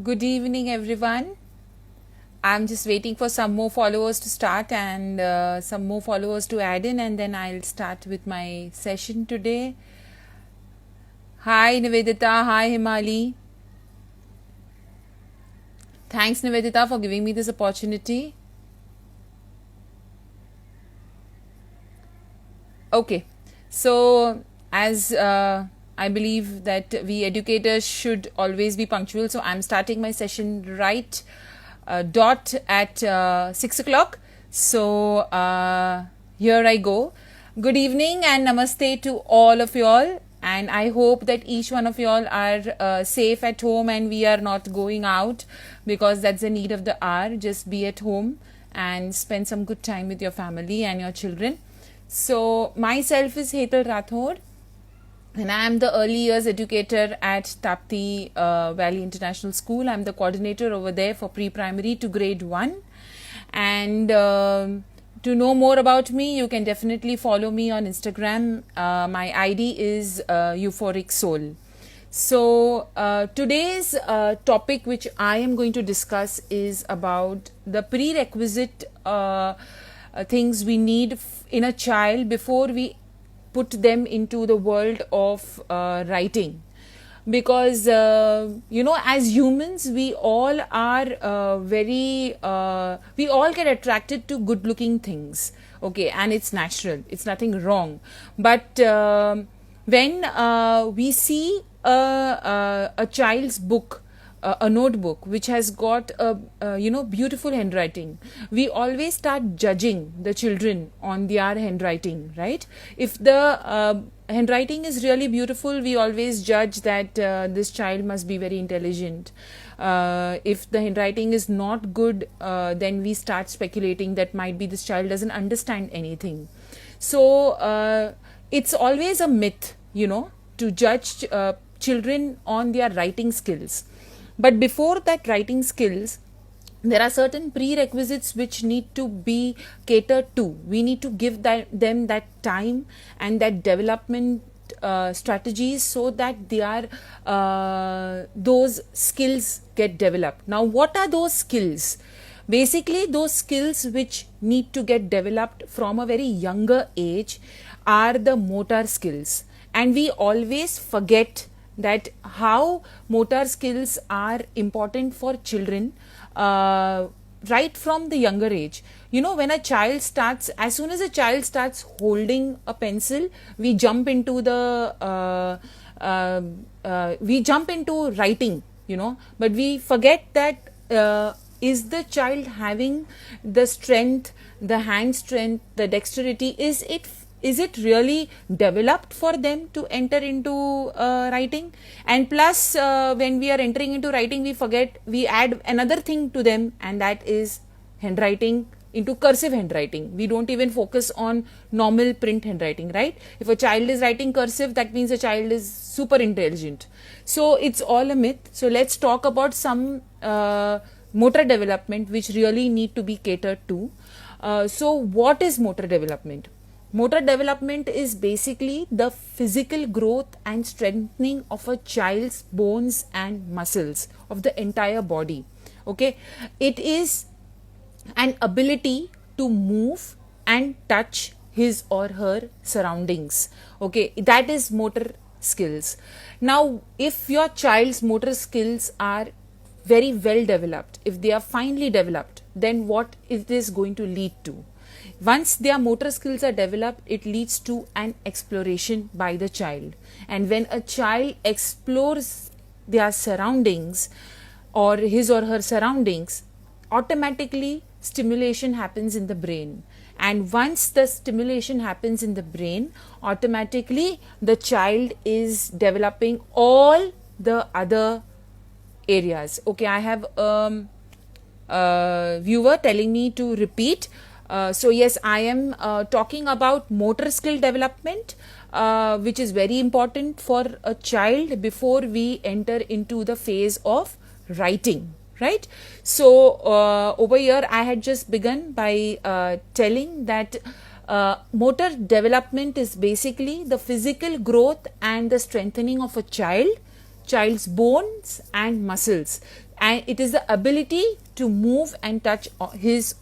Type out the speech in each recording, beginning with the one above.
Good evening, everyone. I'm just waiting for some more followers to start and some more followers to add in, and then I'll start with my session today. Hi, Nivedita. Hi, Himali. Thanks, Nivedita, for giving me this opportunity. Okay, so as I believe that we educators should always be punctual, so I'm starting my session right dot at 6 o'clock. So here I go. Good evening and namaste to all of you all. And I hope that each one of you all are safe at home and we are not going out because that's the need of the hour. Just be at home and spend some good time with your family and your children. So, myself is Hetal Rathod, and I am the early years educator at Tapti Valley International School. I'm the coordinator over there for pre-primary to grade 1. And to know more about me, you can definitely follow me on Instagram. My ID is Euphoric Soul. So, today's topic, which I am going to discuss, is about the prerequisite things we need in a child before we put them into the world of writing. Because, as humans, we all are we all get attracted to good looking things. Okay, and it's natural, it's nothing wrong. But when we see a child's book, a notebook which has got a beautiful handwriting, we always start judging the children on their handwriting, right? If the handwriting is really beautiful, we always judge that this child must be very intelligent. If the handwriting is not good, then we start speculating that might be this child doesn't understand anything. So it's always a myth, to judge children on their writing skills. But before that writing skills, there are certain prerequisites which need to be catered to. We need to give them that time and that development strategies so that those skills get developed. Now, what are those skills? Basically, those skills which need to get developed from a very younger age are the motor skills. And we always forget that how motor skills are important for children right from the younger age. When a child starts, as soon as a child starts holding a pencil, we jump into writing, but we forget that is the child having the strength, the hand strength, the dexterity? Is it really developed for them to enter into writing? And plus, when we are entering into writing, we add another thing to them, and that is handwriting into cursive handwriting. We don't even focus on normal print handwriting, right? If a child is writing cursive, that means a child is super intelligent. So it's all a myth. So let's talk about some motor development which really need to be catered to. So what is motor development? Motor development is basically the physical growth and strengthening of a child's bones and muscles of the entire body. Okay, it is an ability to move and touch his or her surroundings. Okay, that is motor skills. Now, if your child's motor skills are very well developed, if they are finely developed, then what it is going to lead to? Once their motor skills are developed, it leads to an exploration by the child. And when a child explores their surroundings or his or her surroundings, automatically stimulation happens in the brain. And once the stimulation happens in the brain, automatically the child is developing all the other areas. Okay, I have a viewer telling me to repeat. So yes, I am talking about motor skill development, which is very important for a child before we enter into the phase of writing, right? So over here I had just begun by telling that motor development is basically the physical growth and the strengthening of a child's bones and muscles. and it is the ability to move and touch his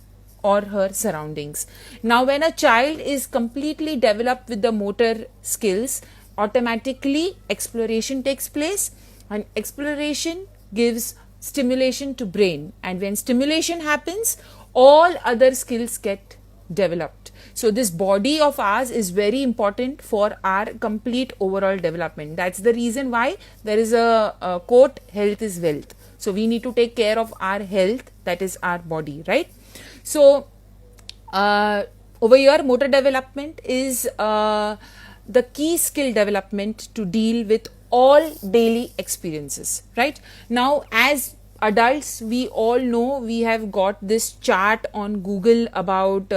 or her surroundings. Now, when a child is completely developed with the motor skills, automatically exploration takes place, and exploration gives stimulation to brain, and when stimulation happens, all other skills get developed. So this body of ours is very important for our complete overall development. That's the reason why there is a quote, health is wealth. So we need to take care of our health, that is our body, right? So over here, motor development is the key skill development to deal with all daily experiences, right? Now, as adults, we all know, we have got this chart on Google about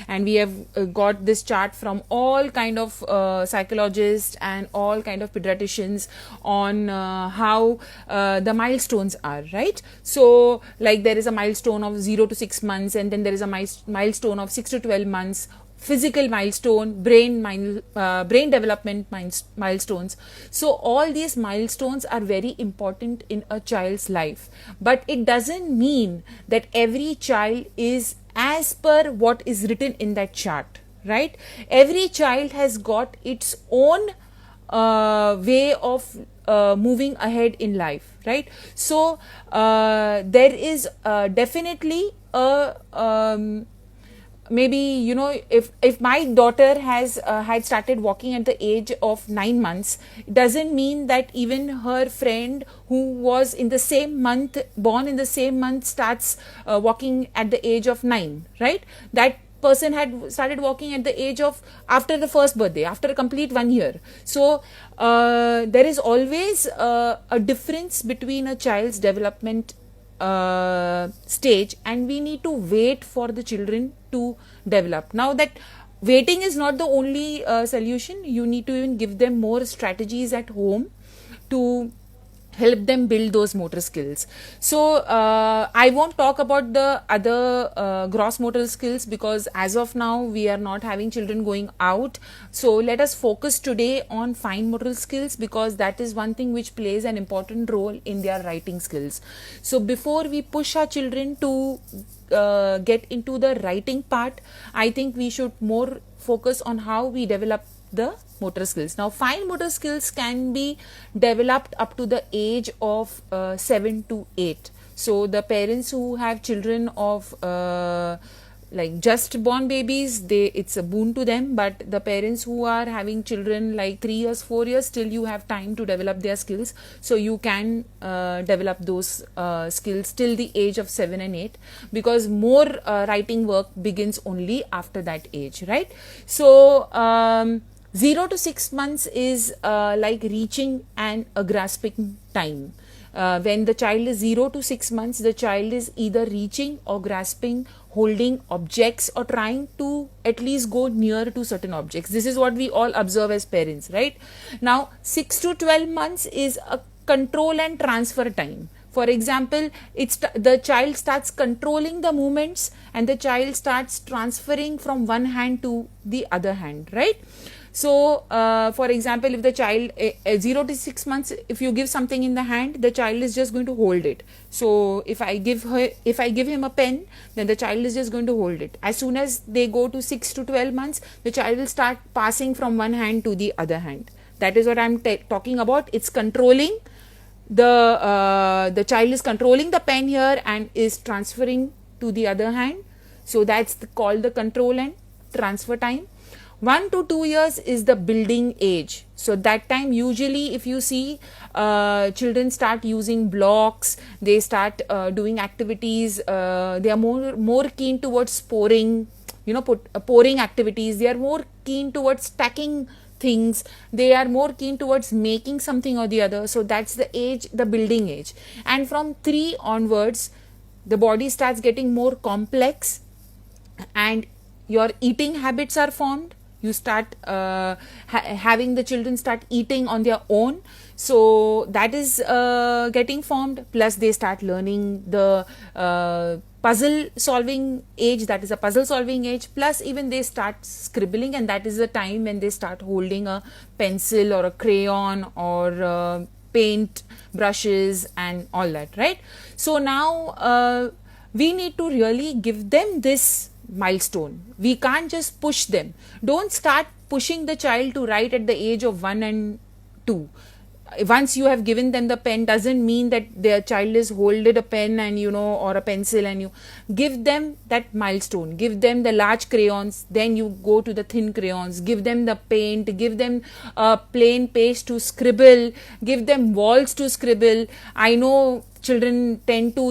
and we have got this chart from all kind of psychologists and all kind of pediatricians on how the milestones are, right? So like there is a milestone of 0 to 6 months, and then there is a milestone of 6 to 12 months, physical milestone, brain development milestones. So all these milestones are very important in a child's life, but it doesn't mean that every child is as per what is written in that chart, right? Every child has got its own way of moving ahead in life, right? So there is definitely a maybe, you know, if my daughter has had started walking at the age of 9 months, it doesn't mean that even her friend who was in the same month, born in the same month, starts walking at the age of 9, right? That person had started walking at the age of after the first birthday, after a complete 1 year. So there is always a difference between a child's development stage, and we need to wait for the children to develop. Now, that waiting is not the only solution. You need to even give them more strategies at home to help them build those motor skills. So I won't talk about the other gross motor skills, because as of now we are not having children going out. So let us focus today on fine motor skills, because that is one thing which plays an important role in their writing skills. So before we push our children to get into the writing part, I think we should more focus on how we develop the motor skills. Now, fine motor skills can be developed up to the age of 7 to 8. So the parents who have children of like just born babies, it's a boon to them. But the parents who are having children like 3 years, 4 years, still you have time to develop their skills. So you can develop those skills till the age of 7 and 8, because more writing work begins only after that age, right? So 0 to 6 months is like reaching and a grasping time. When the child is 0 to 6 months, the child is either reaching or grasping, holding objects, or trying to at least go near to certain objects. This is what we all observe as parents, right? Now, 6 to 12 months is a control and transfer time. For example, the child starts controlling the movements, and the child starts transferring from one hand to the other hand, right? So, for example, if the child 0 to 6 months, if you give something in the hand, the child is just going to hold it. So, if I give him a pen, then the child is just going to hold it. As soon as they go to 6 to 12 months, the child will start passing from one hand to the other hand. That is what I'm talking about. It's controlling the child is controlling the pen here and is transferring to the other hand. So that's called the control and transfer time. 1 to 2 years is the building age. So that time, usually if you see children start using blocks, they start doing activities, they are more keen towards pouring, pouring activities. They are more keen towards stacking things. They are more keen towards making something or the other. So that's the age, the building age. And from 3 onwards, the body starts getting more complex and your eating habits are formed. You start having the children start eating on their own. So that is getting formed. Plus they start learning the puzzle solving age. That is a puzzle solving age. Plus even they start scribbling, and that is the time when they start holding a pencil or a crayon or paint brushes and all that, right? So now we need to really give them this milestone. We can't just push them. Don't start pushing the child to write at the age of 1 and 2. Once you have given them the pen doesn't mean that their child is holded a pen and or a pencil, and you give them that milestone. Give them the large crayons, then you go to the thin crayons. Give them the paint, give them a plain page to scribble, give them walls to scribble. I know children tend to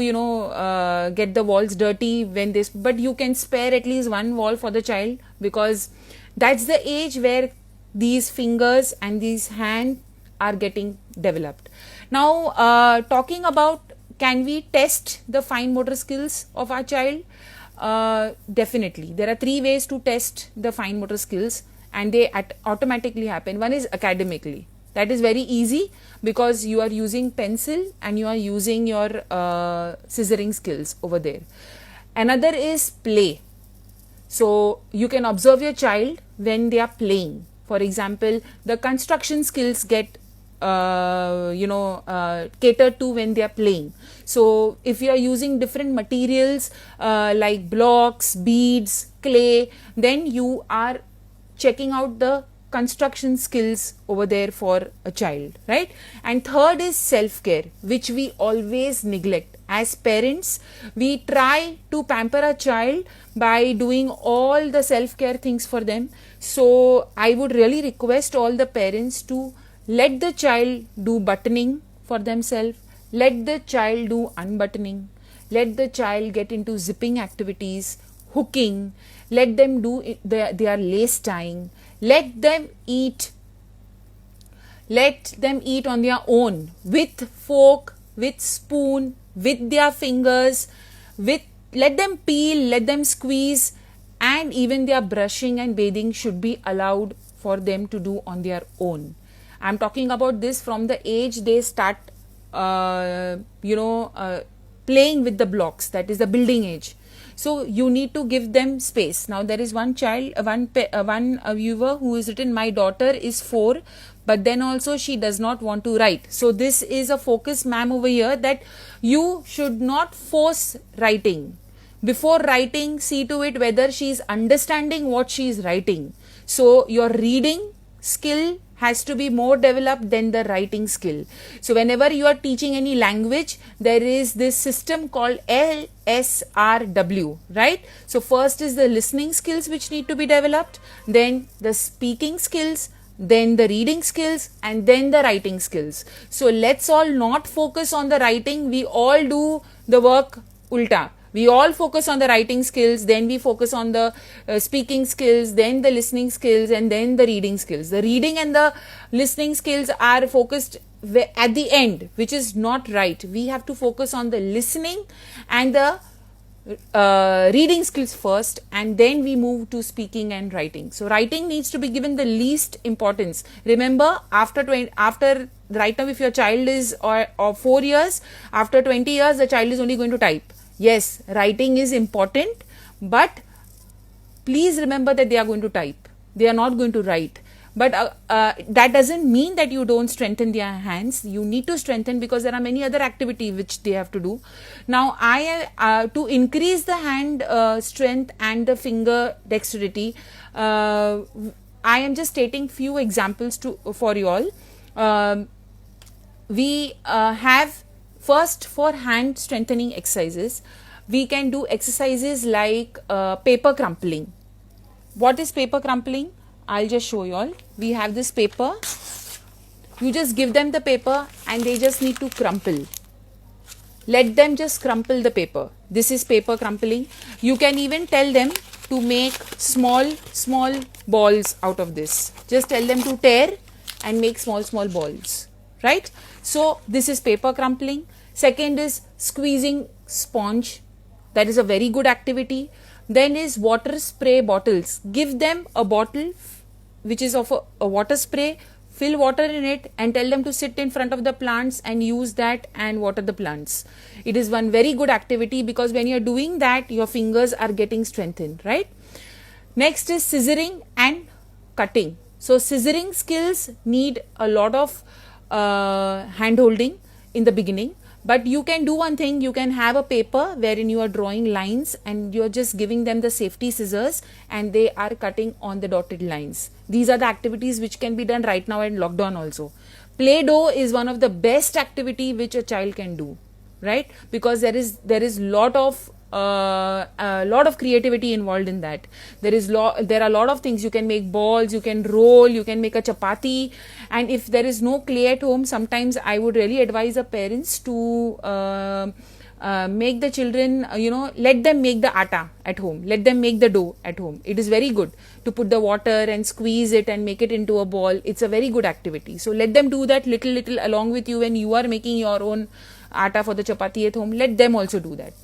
get the walls dirty when this, but you can spare at least one wall for the child, because that's the age where these fingers and these hands are getting developed. Now talking about, can we test the fine motor skills of our child? Definitely. There are 3 ways to test the fine motor skills, and they automatically happen. One is academically. That is very easy because you are using pencil and you are using your scissoring skills over there. Another is play. So you can observe your child when they are playing. For example, the construction skills get catered to when they are playing. So if you are using different materials like blocks, beads, clay, then you are checking out the construction skills over there for a child, right? And third is self-care, which we always neglect. As parents, we try to pamper a child by doing all the self-care things for them. So I would really request all the parents to let the child do buttoning for themselves. Let the child do unbuttoning. Let the child get into zipping activities, hooking. Let them do their lace tying. Let them eat. Let them eat on their own, with fork, with spoon, with their fingers. Let them peel, let them squeeze, and even their brushing and bathing should be allowed for them to do on their own. I'm talking about this from the age they start, playing with the blocks. That is the building age. So you need to give them space. Now there is one child, one viewer who has written, my daughter is 4, but then also she does not want to write. So this is a focus, ma'am, over here, that you should not force writing. Before writing, see to it whether she is understanding what she is writing. So your reading skill has to be more developed than the writing skill. So whenever you are teaching any language, there is this system called LSRW, right? So first is the listening skills which need to be developed, then the speaking skills, then the reading skills, and then the writing skills. So let's all not focus on the writing. We all do the work ulta. We all focus on the writing skills, then we focus on the speaking skills, then the listening skills, and then the reading skills. The reading and the listening skills are focused at the end, which is not right. We have to focus on the listening and the reading skills first, and then we move to speaking and writing. So writing needs to be given the least importance. Remember, after right now, if your child is or 4 years, after 20 years, the child is only going to type. Yes, writing is important, but please remember that they are going to type. They are not going to write. But that doesn't mean that you don't strengthen their hands. You need to strengthen because there are many other activities which they have to do. Now, to increase the hand strength and the finger dexterity, I am just stating few examples for you all. We have first, for hand strengthening exercises, we can do exercises like paper crumpling. What is paper crumpling? I'll just show you all. We have this paper. You just give them the paper and they just need to crumple. Let them just crumple the paper. This is paper crumpling. You can even tell them to make small balls out of this. Just tell them to tear and make small balls. Right? So this is paper crumpling. Second is squeezing sponge. That is a very good activity. Then is water spray bottles. Give them a bottle which is of a water spray, fill water in it and tell them to sit in front of the plants and use that and water the plants. It is one very good activity because when you are doing that, your fingers are getting strengthened, right? Next is scissoring and cutting. So scissoring skills need a lot of hand holding in the beginning. But you can do one thing, you can have a paper wherein you are drawing lines and you are just giving them the safety scissors and they are cutting on the dotted lines. These are the activities which can be done right now in lockdown also. Play-Doh is one of the best activity which a child can do, right? Because there is lot of a lot of creativity involved in that. There are a lot of things. You can make balls, you can roll, you can make a chapati. And if there is no clay at home, sometimes I would really advise the parents to make the children, let them make the atta at home, let them make the dough at home. It is very good to put the water and squeeze it and make it into a ball. It's a very good activity. So let them do that little along with you when you are making your own atta for the chapati at home. Let them also do that.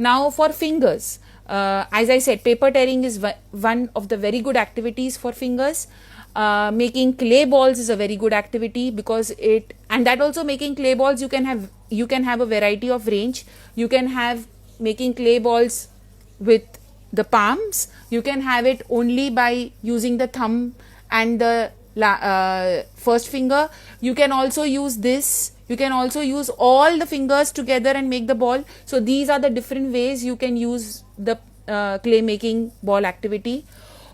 Now for fingers, as I said, paper tearing is one of the very good activities for fingers. Making clay balls is a very good activity because and that also, making clay balls, you can have a variety of range. You can have making clay balls with the palms. You can have it only by using the thumb and the first finger. You can also use this. You can also use all the fingers together and make the ball. So these are the different ways you can use the clay making ball activity.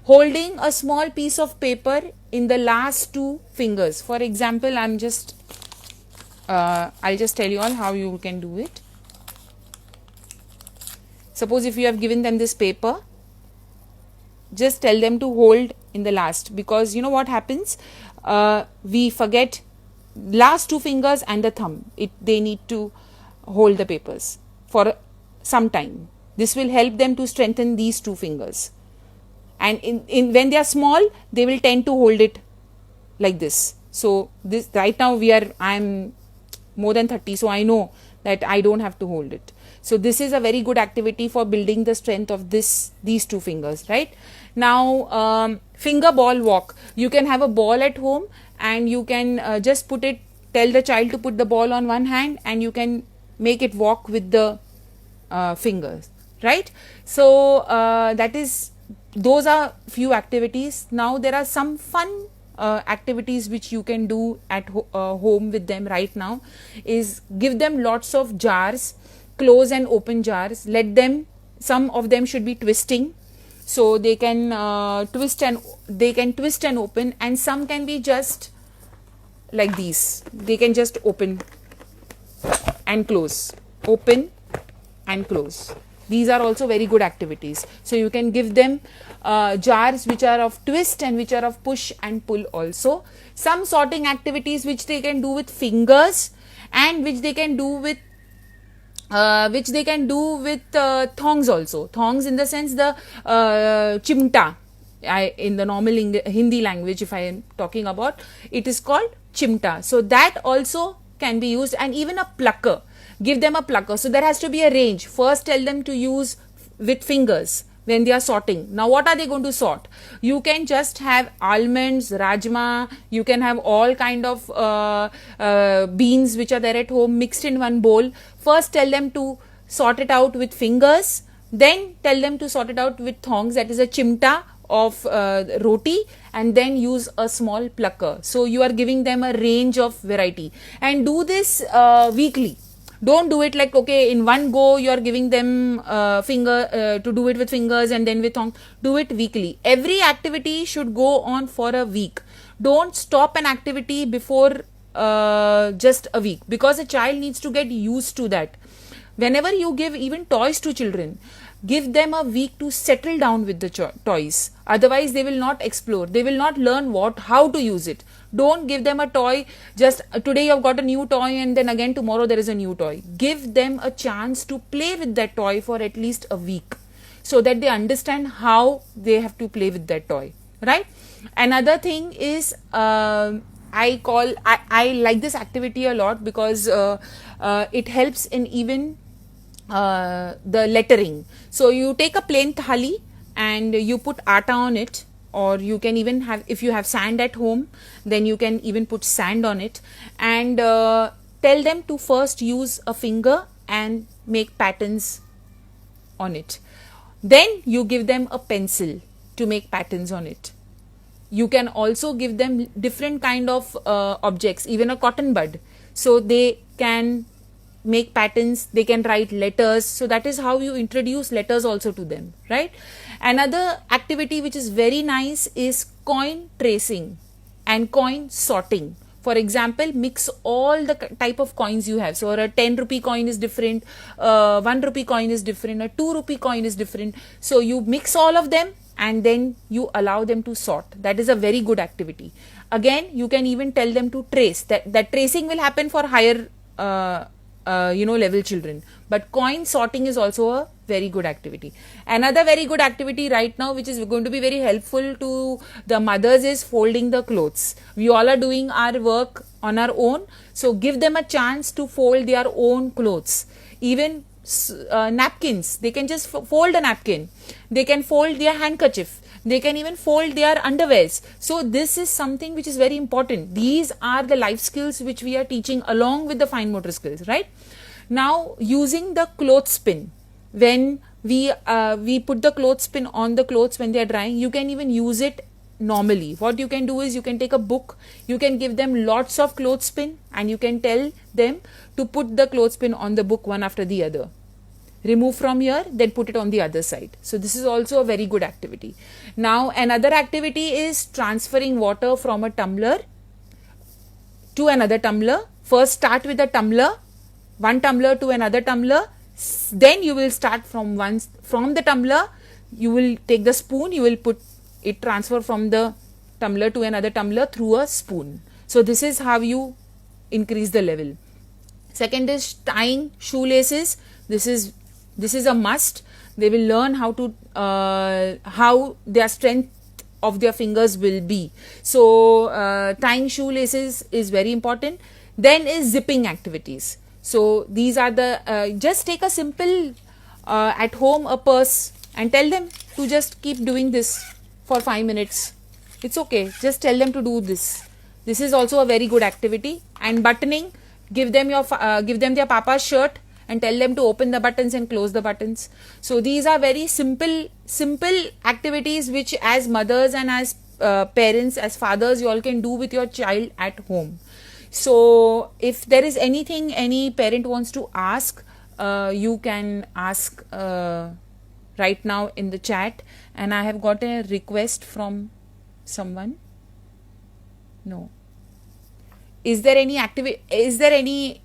Holding a small piece of paper in the last two fingers. For example, I'll just tell you all how you can do it. Suppose if you have given them this paper, just tell them to hold in the last, because you know what happens, we forget last two fingers and the thumb. They need to hold the papers for some time. This will help them to strengthen these two fingers. And when they are small, they will tend to hold it like this. So this right now I'm more than 30, so I know that I don't have to hold it. So this is a very good activity for building the strength of these two fingers, right? Now finger ball walk. You can have a ball at home and you can just tell the child to put the ball on one hand and you can make it walk with the fingers, right? So those are few activities. Now there are some fun activities which you can do at home with them right now. Is give them lots of jars, close and open jars. Some of them should be twisting, so they can twist and open, and some can be just like these. They can just open and close, open and close. These are also very good activities. So you can give them jars which are of twist and which are of push and pull also. Some sorting activities which they can do with fingers and which they can do with thongs also. Thongs in the sense the chimta. In the normal Hindi language, if I am talking about, it is called chimta. So that also can be used, and even a plucker. Give them a plucker. So there has to be a range. First tell them to use with fingers when they are sorting. Now what are they going to sort? You can just have almonds, rajma, you can have all kind of beans which are there at home mixed in one bowl. First tell them to sort it out with fingers, then tell them to sort it out with thongs, that is a chimta of roti, and then use a small plucker. So you are giving them a range of variety, and do this weekly. Don't do it like, okay, in one go you are giving them to do it with fingers and then with thongs. Do it weekly. Every activity should go on for a week. Don't stop an activity before just a week, because a child needs to get used to that. Whenever you give even toys to children, give them a week to settle down with the toys. Otherwise they will not explore. They will not learn how to use it. Don't give them a toy just today you have got a new toy and then again tomorrow there is a new toy. Give them a chance to play with that toy for at least a week, so that they understand how they have to play with that toy, right? Another thing is I like this activity a lot because it helps in even the lettering. So you take a plain thali and you put atta on it, or you can even have, if you have sand at home, then you can even put sand on it, and tell them to first use a finger and make patterns on it. Then you give them a pencil to make patterns on it. you can also give them different kind of objects, even a cotton bud, so they can make patterns, they can write letters. So that is how you introduce letters also to them, right? Another activity which is very nice is coin tracing and coin sorting. For example, mix all the type of coins you have. So a 10 rupee coin is different, 1 rupee coin is different, a 2 rupee coin is different. So you mix all of them and then you allow them to sort. That is a very good activity. Again, you can even tell them to trace. That tracing will happen for higher level children, but coin sorting is also a very good activity. Another very good activity right now, which is going to be very helpful to the mothers, is folding the clothes. We all are doing our work on our own, so give them a chance to fold their own clothes. Even napkins, they can just fold a napkin, they can fold their handkerchief, they can even fold their underwears. So this is something which is very important. These are the life skills which we are teaching along with the fine motor skills, right? Now, using the clothespin, when we put the clothespin on the clothes when they are drying, you can even use it normally. What you can do is you can take a book, you can give them lots of clothespin, and you can tell them to put the clothespin on the book one after the other. Remove from here, then put it on the other side. So this is also a very good activity. Now another activity is transferring water from a tumbler to another tumbler. First start with a tumbler, one tumbler to another tumbler. Then you will start from the tumbler. You will take the spoon, you will put it, transfer from the tumbler to another tumbler through a spoon. So this is how you increase the level. Second is tying shoelaces. This is a must. They will learn how their strength of their fingers will be. So tying shoelaces is very important. Then is zipping activities. So these are the just take a simple at home a purse and tell them to just keep doing this for 5 minutes. It's okay. Just tell them to do this. This is also a very good activity. And buttoning, give them their papa's shirt and tell them to open the buttons and close the buttons. So these are very simple activities which as mothers and as parents, as fathers, you all can do with your child at home. So if there is anything any parent wants to ask, you can ask right now in the chat. And I have got a request from someone. No. Is there any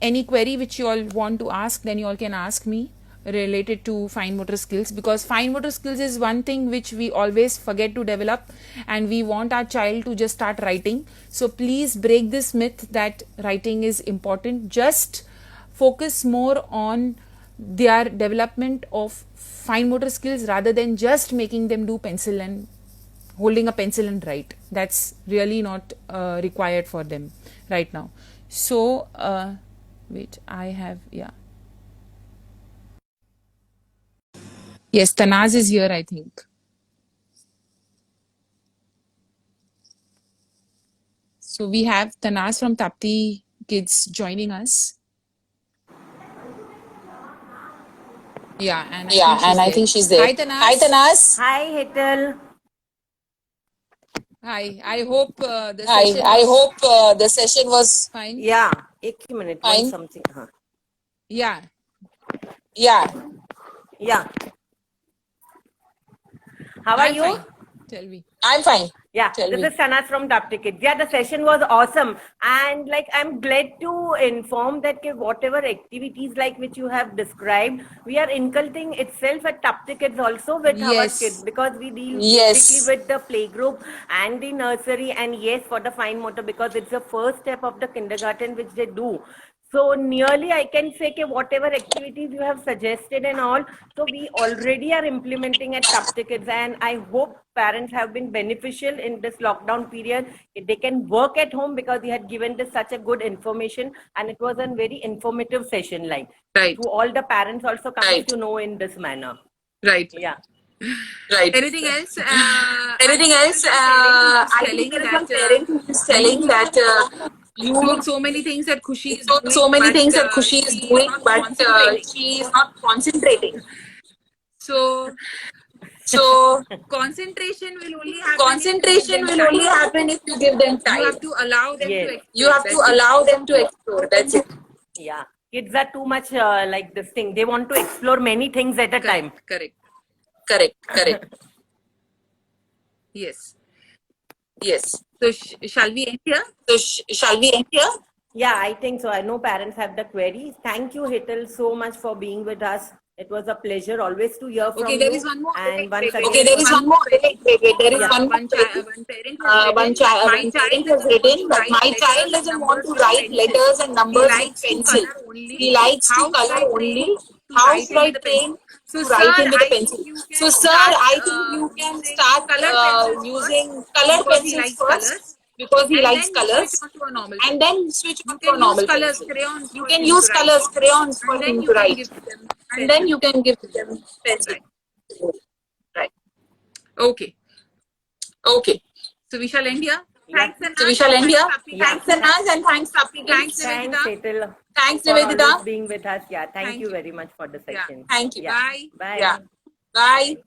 any query which you all want to ask? Then you all can ask me related to fine motor skills, because fine motor skills is one thing which we always forget to develop, and we want our child to just start writing. So please break this myth that writing is important. Just focus more on their development of fine motor skills rather than just making them do pencil and holding a pencil and write. That's really not required for them right now. So wait, I have, yeah, yes, Tanaz is here, I think. So we have Tanaz from Tapti Kids joining us. Yeah, and I think she's there. Hi Tanaz. Hi, Tanas. Hi, Hetal. Hi. I hope the Hi, session I was hope the session was fine. Yeah, एक minute, Fine. one something. Yeah. Yeah. Yeah. How are I'm you? fine. Tell me. I'm fine. Yeah, Tell this me. is Sana from Tapti Kids. Yeah, the session was awesome, and like I'm glad to inform that whatever activities like which you have described, we are inculcating itself at Tapti Kids also with our Yes. kids, because we deal Yes. basically with the playgroup and the nursery, and yes, for the fine motor, because it's the first step of the kindergarten which they do. So nearly I can say that whatever activities you have suggested and all, so we already are implementing at Tapti Kids, and I hope parents have been beneficial in this lockdown period. They can work at home because you had given this such a good information, and it was a very informative session, like Right. to all the parents also comes to know in this manner. Right. Yeah. Right. Anything else? Anything else? I think there is one parent who is telling that you doing so many things that Khushi is doing doing, so many but things that Khushi is she is doing, not but concentrating. she is not concentrating. So So concentration will only happen concentration will only happen if you give them you time. have to allow them Yes. to explore. You have to allow them to explore. That's it. Yeah, kids are too much like this thing. They want to explore many things at a time. Correct. Correct. Yes. Yes. So shall we end here? So shall we end here? Yeah, I think so. I know parents have the queries. Thank you, Hital, so much for being with us. It was a pleasure always to hear from Okay, you. there is one more. And once Wait. again, Okay, there is one more. Wait. There is one One more. parent has One parent has written, but my child doesn't want to write letters and numbers with pencil. He likes to color only. How should I train So, to write him with a I pencil? think you can So, sir, I think you can start using color pencils first because he likes colors, to a normal and then switch on to a use normal colors, pencil. crayons. You can use colors, crayons for him to write, and then you can give them pencil. Right. Okay. Okay. So we shall end here. Yeah. So we shall end here. Yeah. Thanks, Anaz, and thanks, Tapi. Thanks, thanks, Nivedita. Hital. Thanks, For always Nivedita. being with us. Yeah, thank Thank you you. very much for the Yeah. session. Thank you. Yeah. Bye. Bye. Yeah. Bye.